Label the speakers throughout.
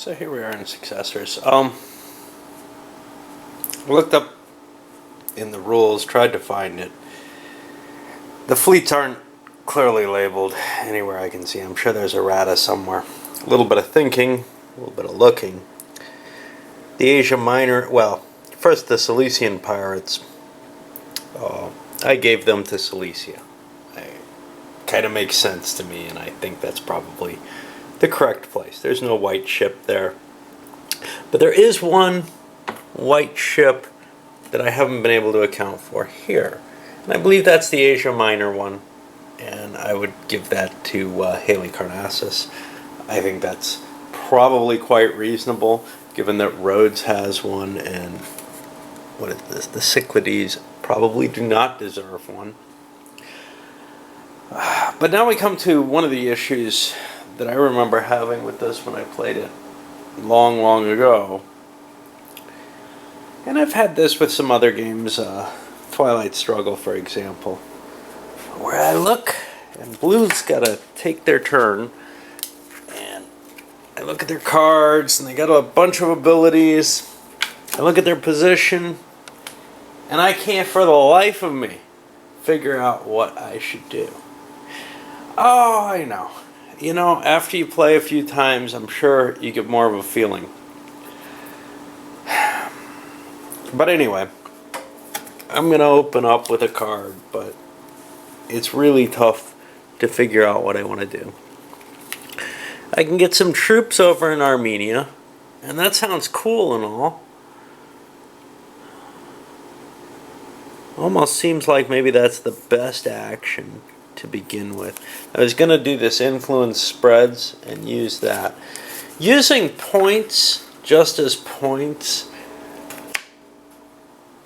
Speaker 1: So here we are in Successors. Looked up in the rules, tried to find it. The fleets aren't clearly labeled anywhere I can see. I'm sure there's errata somewhere. A little bit of thinking, a little bit of looking. The Asia Minor, well, first the Cilician pirates. I gave them to Cilicia. Kind of makes sense to me, and I think that's probably the correct place. There's no white ship there. But there is one white ship that I haven't been able to account for here. And I believe that's the Asia Minor one. And I would give that to Haley Carnassus. I think that's probably quite reasonable, given that Rhodes has one and what is this? The Cyclades probably do not deserve one. But now we come to one of the issues that I remember having with this when I played it long, long ago. And I've had this with some other games, Twilight Struggle, for example, where I look and blue's got to take their turn, and I look at their cards and they got a bunch of abilities. I look at their position, and I can't for the life of me figure out what I should do. Oh, I know. You know, after you play a few times, I'm sure you get more of a feeling. But anyway, I'm going to open up with a card, but it's really tough to figure out what I want to do. I can get some troops over in Armenia, and that sounds cool and all. Almost seems like maybe that's the best action to begin with. I was going to do this influence spreads and use that. Using points just as points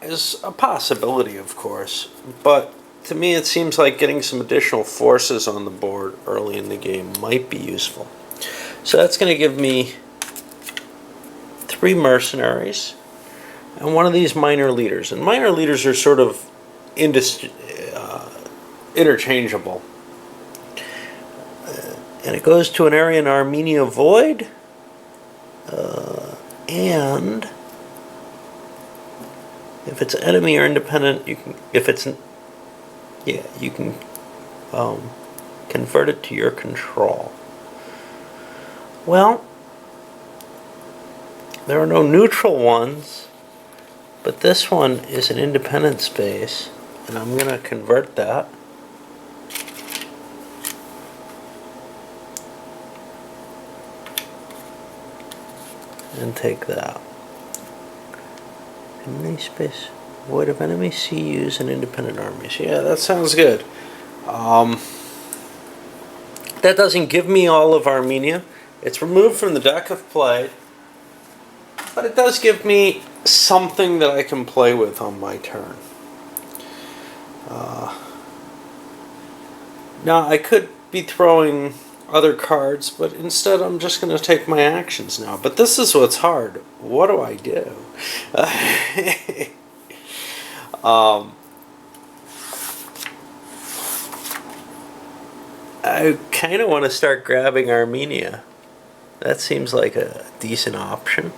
Speaker 1: is a possibility, of course, but to me it seems like getting some additional forces on the board early in the game might be useful. So that's going to give me 3 mercenaries and one of these minor leaders. And minor leaders are sort of interchangeable. And it goes to an area in Armenia Void. And if it's enemy or independent, you can. If it's, yeah, you can convert it to your control. Well, there are no neutral ones, but this one is an independent space, and I'm going to convert that. And take that. Enemy space. Void of enemy CUs and independent armies. Yeah, that sounds good. That doesn't give me all of Armenia. It's removed from the deck of play. But it does give me something that I can play with on my turn. Now, I could be throwing other cards, but instead I'm just going to take my actions now. But this is what's hard. What do I do? I kind of want to start grabbing Armenia. That seems like a decent option.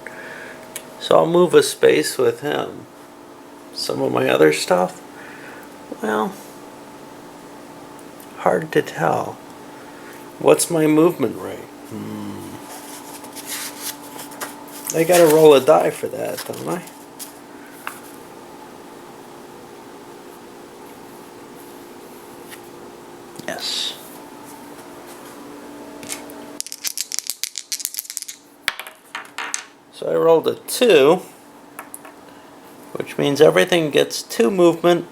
Speaker 1: So I'll move a space with him. Some of my other stuff, well, hard to tell. What's my movement rate? I gotta roll a die for that, don't I? Yes. So I rolled a 2, which means everything gets 2 movement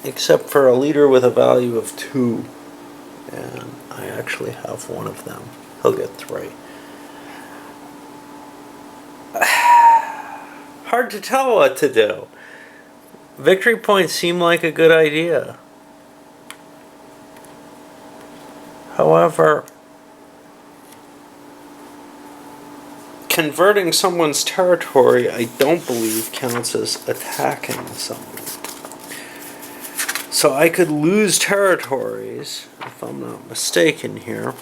Speaker 1: except for a leader with a value of 2. And I actually have one of them. He'll get 3. Hard to tell what to do. Victory points seem like a good idea. However, converting someone's territory, I don't believe counts as attacking someone. So I could lose territories, if I'm not mistaken here.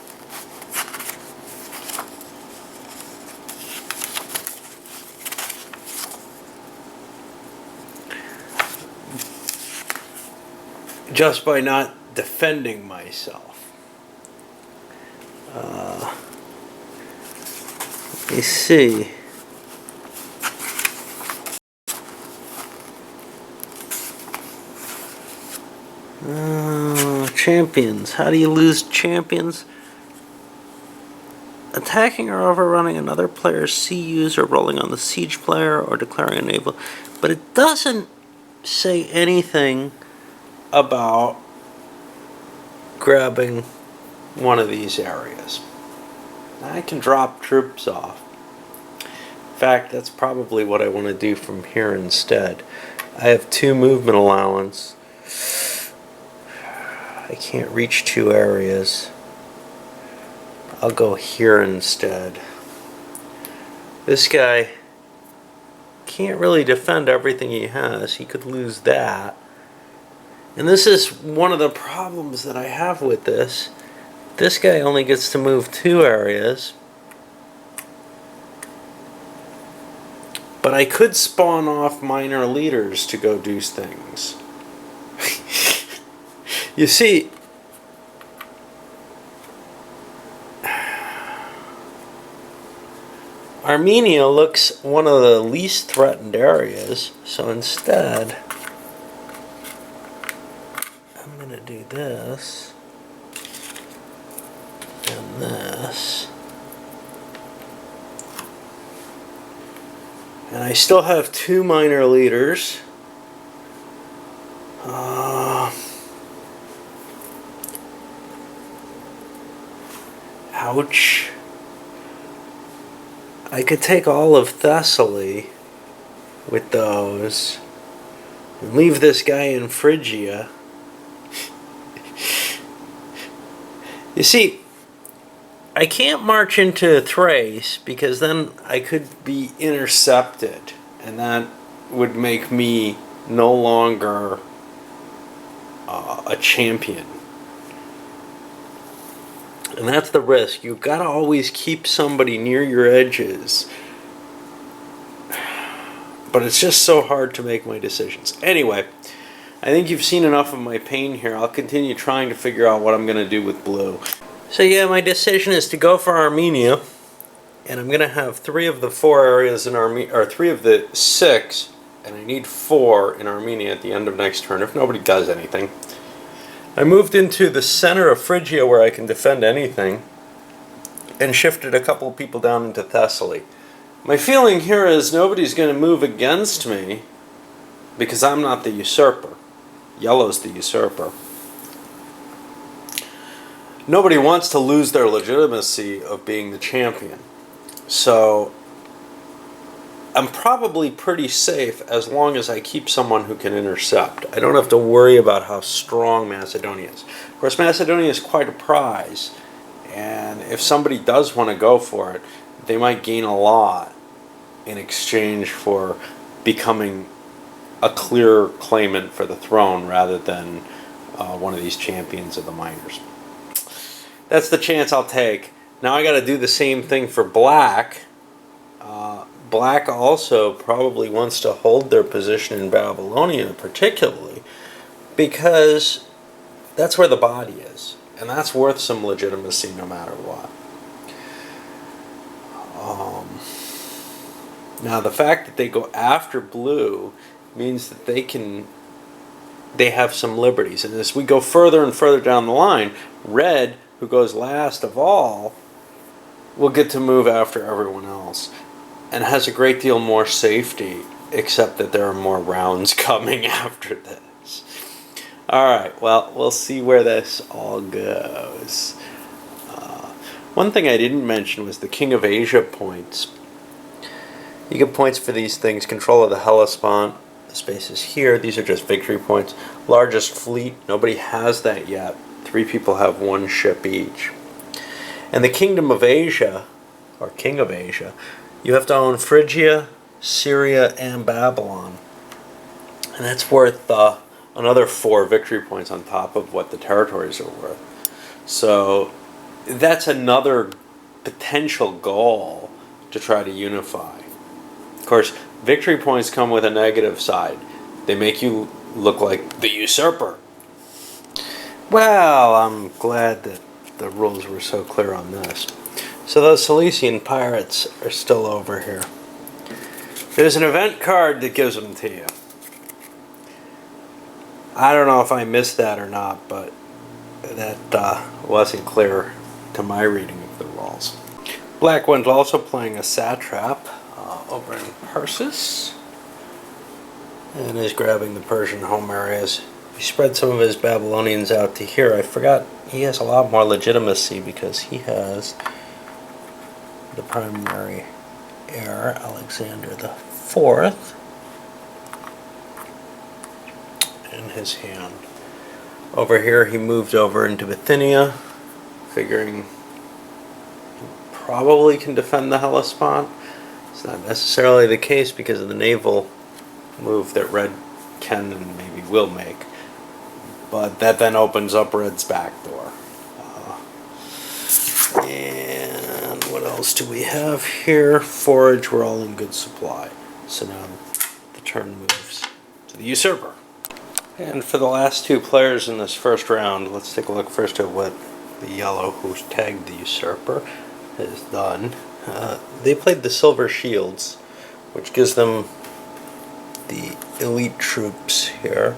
Speaker 1: just by not defending myself. You see, champions. How do you lose champions? Attacking or overrunning another player's CUs, or rolling on the siege player, or declaring a naval. But it doesn't say anything about grabbing one of these areas. I can drop troops off. In fact, that's probably what I want to do from here instead. I have 2 movement allowance. I can't reach 2 areas. I'll go here instead. This guy can't really defend everything he has. He could lose that. And this is one of the problems that I have with this. This guy only gets to move 2 areas. But I could spawn off minor leaders to go do things. You see, Armenia looks one of the least threatened areas, so instead I'm going to do this and this. And I still have 2 minor leaders. Ouch. I could take all of Thessaly with those and leave this guy in Phrygia. You see, I can't march into Thrace because then I could be intercepted, and that would make me no longer a champion. And that's the risk. You've got to always keep somebody near your edges. But it's just so hard to make my decisions. Anyway, I think you've seen enough of my pain here. I'll continue trying to figure out what I'm going to do with blue. So yeah, my decision is to go for Armenia. And I'm going to have 3 of the 4 areas in Armenia, or 3 of the 6. And I need 4 in Armenia at the end of next turn if nobody does anything. I moved into the center of Phrygia where I can defend anything, and shifted a couple of people down into Thessaly. My feeling here is nobody's going to move against me because I'm not the usurper. Yellow's the usurper. Nobody wants to lose their legitimacy of being the champion. So I'm probably pretty safe as long as I keep someone who can intercept. I don't have to worry about how strong Macedonia is. Of course, Macedonia is quite a prize, and if somebody does want to go for it, they might gain a lot in exchange for becoming a clear claimant for the throne rather than one of these champions of the minors. That's the chance I'll take. Now I got to do the same thing for Black. Black also probably wants to hold their position in Babylonia, particularly because that's where the body is, and that's worth some legitimacy no matter what. Now the fact that they go after blue means that they have some liberties, and as we go further and further down the line, red, who goes last of all, will get to move after everyone else and has a great deal more safety, except that there are more rounds coming after this. Alright, well, we'll see where this all goes. One thing I didn't mention was the King of Asia points. You get points for these things. Control of the Hellespont. The space is here. These are just victory points. Largest fleet. Nobody has that yet. 3 people have 1 ship each. And the Kingdom of Asia, or King of Asia, you have to own Phrygia, Syria, and Babylon. And that's worth another 4 victory points on top of what the territories are worth. So that's another potential goal to try to unify. Of course, victory points come with a negative side. They make you look like the usurper. Well, I'm glad that the rules were so clear on this. So those Silesian pirates are still over here. There's an event card that gives them to you. I don't know if I missed that or not, but that wasn't clear to my reading of the rules. Black one's also playing a satrap over in Persis, and is grabbing the Persian home areas. He spread some of his Babylonians out to here. I forgot he has a lot more legitimacy because he has the primary heir, Alexander the Fourth, in his hand. Over here he moved over into Bithynia, figuring he probably can defend the Hellespont. It's not necessarily the case because of the naval move that Red can and maybe will make. But that then opens up Red's back door. And what else do we have here? Forage, we're all in good supply. So now the turn moves to the Usurper. And for the last two players in this first round, let's take a look first at what the yellow who's tagged the Usurper has done. They played the Silver Shields, which gives them the elite troops here,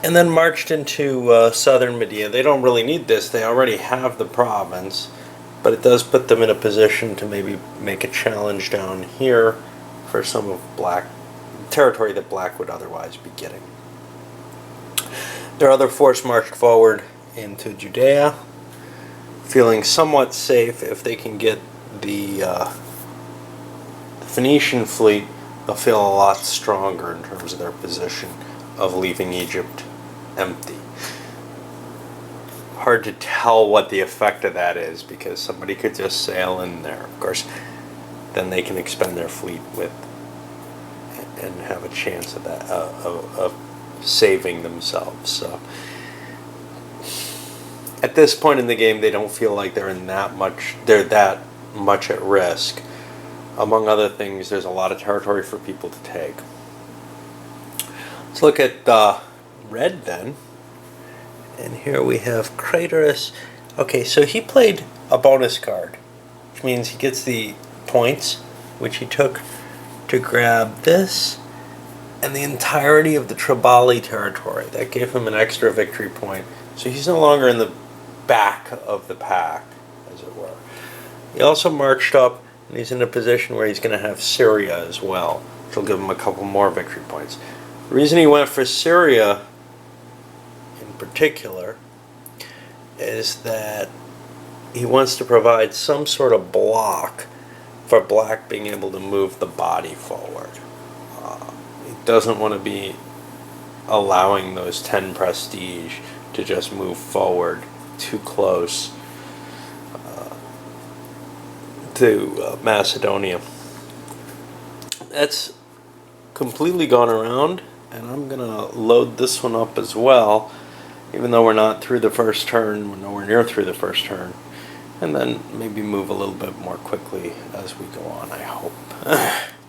Speaker 1: and then marched into southern Media. They don't really need this, they already have the province, but it does put them in a position to maybe make a challenge down here for some of Black territory that Black would otherwise be getting. Their other force marched forward into Judea, feeling somewhat safe. If they can get the Phoenician fleet, they'll feel a lot stronger in terms of their position of leaving Egypt empty. Hard to tell what the effect of that is because somebody could just sail in there. Of course, then they can expend their fleet with and have a chance of that of saving themselves. So at this point in the game, they don't feel like they're that much at risk. Among other things, there's a lot of territory for people to take. Let's look at Red then. And here we have Craterus. Okay, so he played a bonus card, which means he gets the points, which he took to grab this and the entirety of the Tribali territory. That gave him an extra victory point. So he's no longer in the back of the pack, as it were. He also marched up, and he's in a position where he's going to have Syria as well, which will give him a couple more victory points. The reason he went for Syria in particular is that he wants to provide some sort of block for Black being able to move the body forward. He doesn't want to be allowing those 10 prestige to just move forward too close to Macedonia. That's completely gone around, and I'm going to load this one up as well, even though we're not through the first turn, we're nowhere near through the first turn, and then maybe move a little bit more quickly as we go on, I hope.